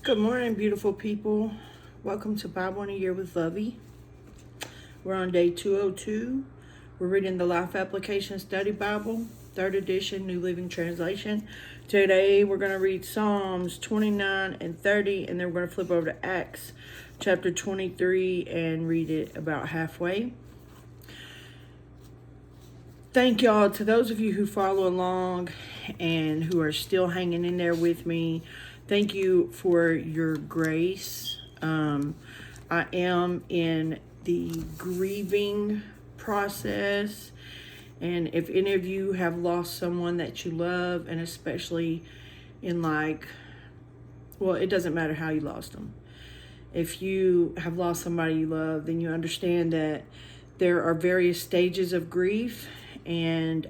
Good morning, beautiful people. Welcome to Bible in a Year with Lovie. We're on day 202. We're reading the Life Application Study Bible, 3rd edition, New Living Translation. Today, we're going to read Psalms 29 and 30, and then we're going to flip over to Acts chapter 23 and read it about halfway. Thank y'all to those of you who follow along and who are still hanging in there with me. Thank you for your grace. I am in the grieving process. And if any of you have lost someone that you love, and especially in it doesn't matter how you lost them. If you have lost somebody you love, then you understand that there are various stages of grief. And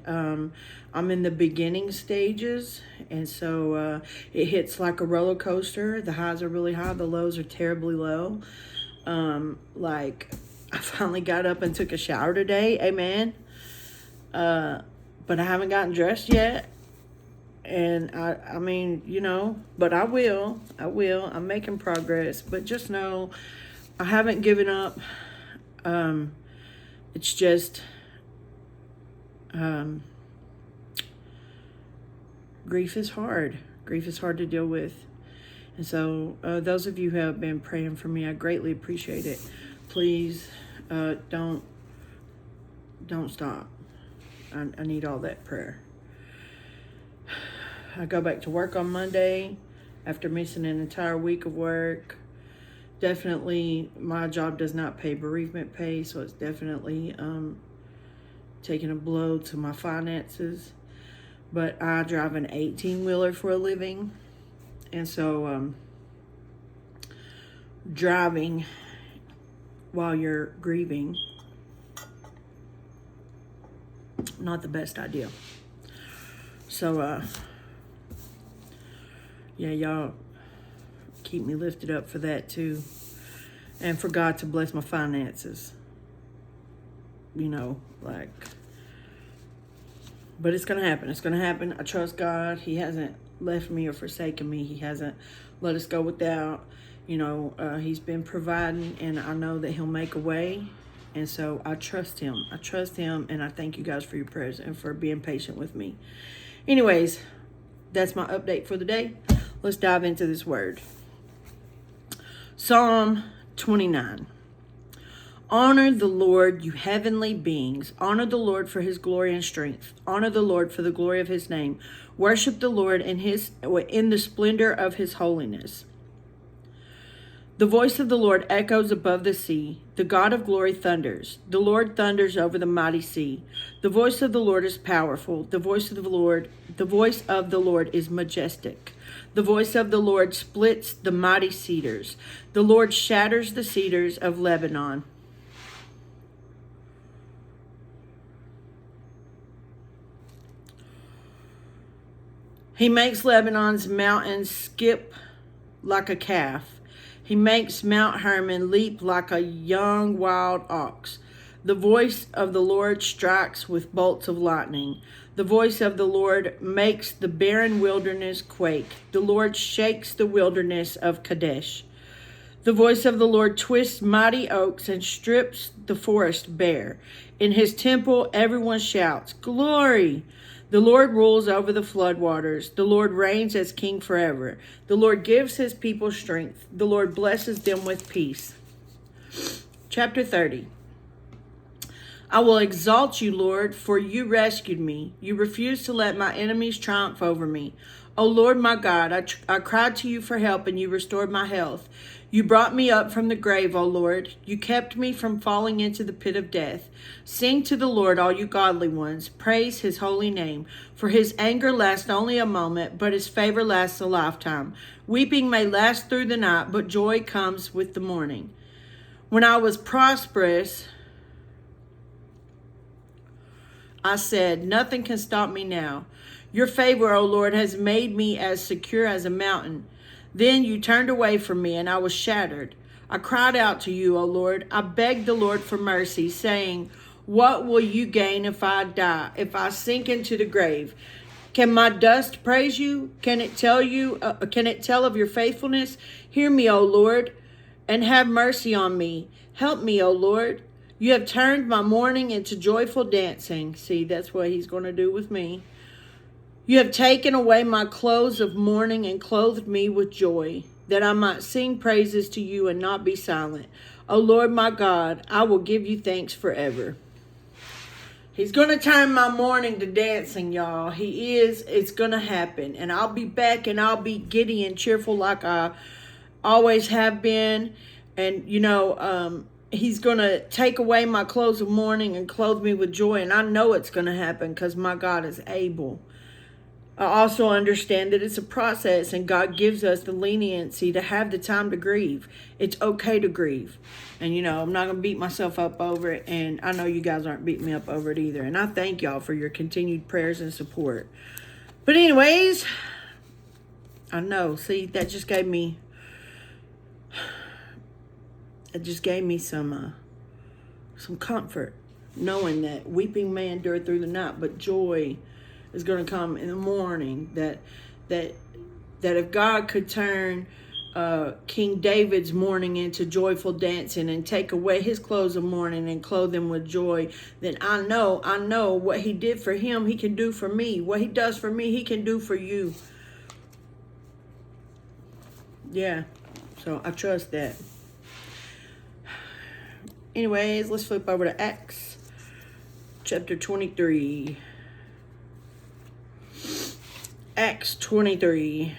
I'm in the beginning stages, and so it hits like a roller coaster. The highs are really high, the lows are terribly low. I finally got up and took a shower today, amen. But I haven't gotten dressed yet, and I mean, but I will. I'm making progress, but just know I haven't given up. It's just grief is hard. Grief is hard to deal with. And so those of you who have been praying for me, I greatly appreciate it. Please don't stop. I need all that prayer. I go back to work on Monday after missing an entire week of work. Definitely, my job does not pay bereavement pay, so it's definitely taking a blow to my finances. But I drive an 18-wheeler for a living, and so driving while you're grieving, not the best idea. So y'all keep me lifted up for that too, and for God to bless my finances. But it's going to happen. It's going to happen. I trust God. He hasn't left me or forsaken me. He hasn't let us go without. He's been providing, and I know that he'll make a way. And so I trust him. And I thank you guys for your prayers and for being patient with me. Anyways, that's my update for the day. Let's dive into this word. Psalm 29. Honor the Lord, you heavenly beings. Honor the Lord for his glory and strength. Honor the Lord for the glory of his name. Worship the Lord in the splendor of his holiness. The voice of the Lord echoes above the sea. The God of glory thunders. The Lord thunders over the mighty sea. The voice of the Lord is powerful. The voice of the Lord is majestic. The voice of the Lord splits the mighty cedars. The Lord shatters the cedars of Lebanon. He makes Lebanon's mountains skip like a calf. He makes Mount Hermon leap like a young wild ox. The voice of the Lord strikes with bolts of lightning. The voice of the Lord makes the barren wilderness quake. The Lord shakes the wilderness of Kadesh. The voice of the Lord twists mighty oaks and strips the forest bare. In his temple, everyone shouts, "Glory!" The Lord rules over the floodwaters. The Lord reigns as king forever. The Lord gives his people strength. The Lord blesses them with peace. Chapter 30. I will exalt you, Lord, for you rescued me. You refused to let my enemies triumph over me. O Lord, my God, I cried to you for help, and you restored my health. You brought me up from the grave, O Lord. You kept me from falling into the pit of death. Sing to the Lord, all you godly ones. Praise his holy name. For his anger lasts only a moment, but his favor lasts a lifetime. Weeping may last through the night, but joy comes with the morning. When I was prosperous, I said, nothing can stop me now. Your favor, O Lord, has made me as secure as a mountain. Then you turned away from me, and I was shattered. I cried out to you, O Lord. I begged the Lord for mercy, saying, what will you gain if I die, if I sink into the grave? Can my dust praise you? Can it tell you? Can it tell of your faithfulness? Hear me, O Lord, and have mercy on me. Help me, O Lord. You have turned my mourning into joyful dancing. See, that's what he's going to do with me. You have taken away my clothes of mourning and clothed me with joy, that I might sing praises to you and not be silent. O Lord my God, I will give you thanks forever. He's going to turn my mourning to dancing, y'all. He is. It's going to happen. And I'll be back and I'll be giddy and cheerful like I always have been. And, he's going to take away my clothes of mourning and clothe me with joy. And I know it's going to happen because my God is able. I also understand that it's a process and God gives us the leniency to have the time to grieve. It's okay to grieve. And, I'm not going to beat myself up over it. And I know you guys aren't beating me up over it either. And I thank y'all for your continued prayers and support. But anyways, I know. See, that just gave me some comfort. Knowing that weeping may endure through the night, but joy is going to come in the morning. That if God could turn King David's mourning into joyful dancing and take away his clothes of mourning and clothe him with joy, then I know what he did for him, he can do for me. What he does for me, he can do for you. Yeah, so I trust that. Anyways, let's flip over to Acts chapter 23. Acts 23.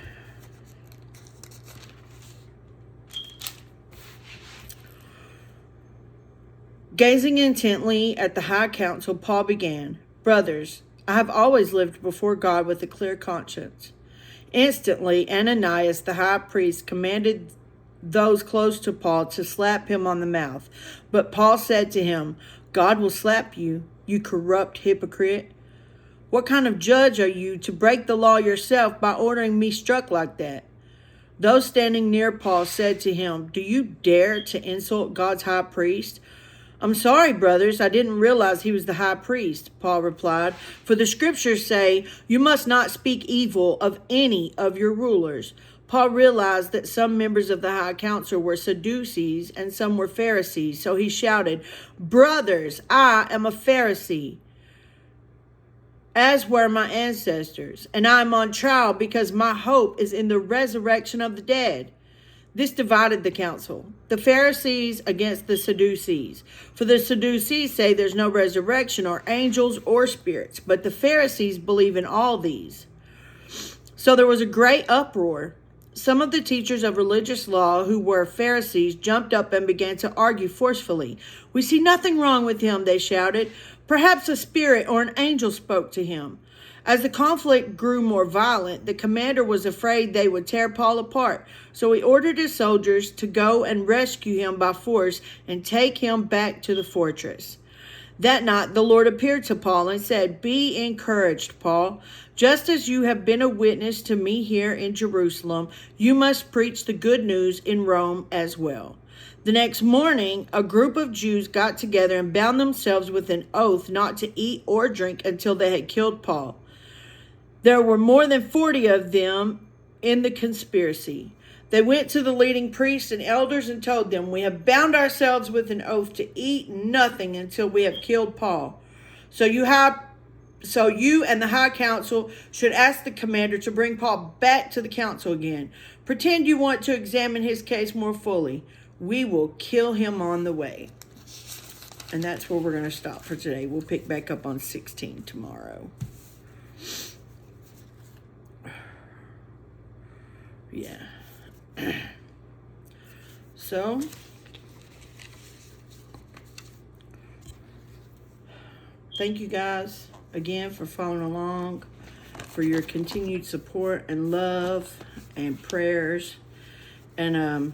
Gazing intently at the high council, Paul began, "Brothers, I have always lived before God with a clear conscience." Instantly, Ananias, the high priest, commanded those close to Paul to slap him on the mouth. But Paul said to him, "God will slap you, you corrupt hypocrite. What kind of judge are you to break the law yourself by ordering me struck like that?" Those standing near Paul said to him, "Do you dare to insult God's high priest?" "I'm sorry, brothers, I didn't realize he was the high priest," Paul replied. "For the scriptures say, you must not speak evil of any of your rulers." Paul realized that some members of the high council were Sadducees and some were Pharisees. So he shouted, "Brothers, I am a Pharisee, as were my ancestors, and I am on trial because my hope is in the resurrection of the dead." This divided the council, the Pharisees against the Sadducees. For the Sadducees say there's no resurrection or angels or spirits, but the Pharisees believe in all these. So there was a great uproar. Some of the teachers of religious law who were Pharisees jumped up and began to argue forcefully. "We see nothing wrong with him," they shouted. "Perhaps a spirit or an angel spoke to him." As the conflict grew more violent, the commander was afraid they would tear Paul apart. So he ordered his soldiers to go and rescue him by force and take him back to the fortress. That night, the Lord appeared to Paul and said, "Be encouraged, Paul. Just as you have been a witness to me here in Jerusalem, you must preach the good news in Rome as well." The next morning, a group of Jews got together and bound themselves with an oath not to eat or drink until they had killed Paul. There were more than 40 of them in the conspiracy. They went to the leading priests and elders and told them, "We have bound ourselves with an oath to eat nothing until we have killed Paul. So you and the high council should ask the commander to bring Paul back to the council again. Pretend you want to examine his case more fully. We will kill him on the way." And that's where we're going to stop for today. We'll pick back up on 16 tomorrow. Yeah. So, thank you guys again for following along, for your continued support and love and prayers. And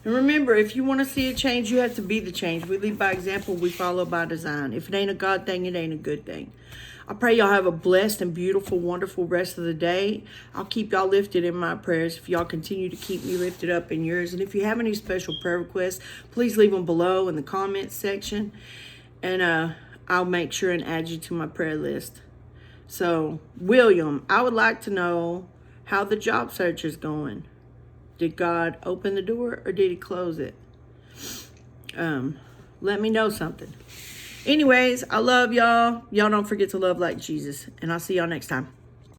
And remember, if you want to see a change, you have to be the change. We lead by example, we follow by design. If it ain't a God thing, it ain't a good thing. I pray y'all have a blessed and beautiful, wonderful rest of the day. I'll keep y'all lifted in my prayers if y'all continue to keep me lifted up in yours. And if you have any special prayer requests, please leave them below in the comments section. And I'll make sure and add you to my prayer list. So, William, I would like to know how the job search is going. Did God open the door or did he close it? Let me know something. Anyways, I love y'all. Y'all don't forget to love like Jesus. And I'll see y'all next time.